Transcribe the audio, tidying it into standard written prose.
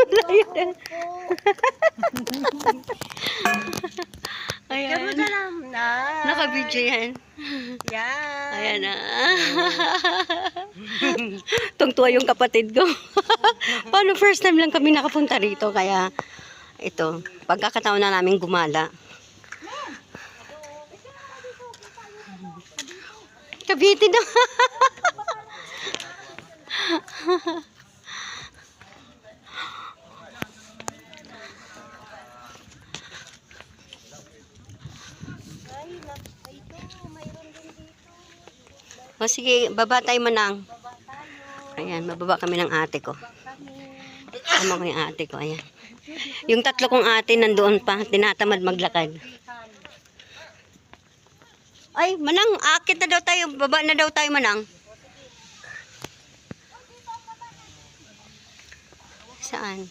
Layo din. Ayan. Naka-video yan. Yan. Ayan na. Tungtuwa yung kapatid ko. Paano first time lang kami nakapunta rito. Kaya ito, pagkakataon na namin gumala. Cavite na. O sige, baba tayo manang. Ayan, mababa kami ng ate ko. Tama ko yung ate ko, ayan. Yung tatlo kong ate nandoon pa, tinatamad maglakad. Ay, manang, akit na daw tayo, baba na daw tayo manang. Saan?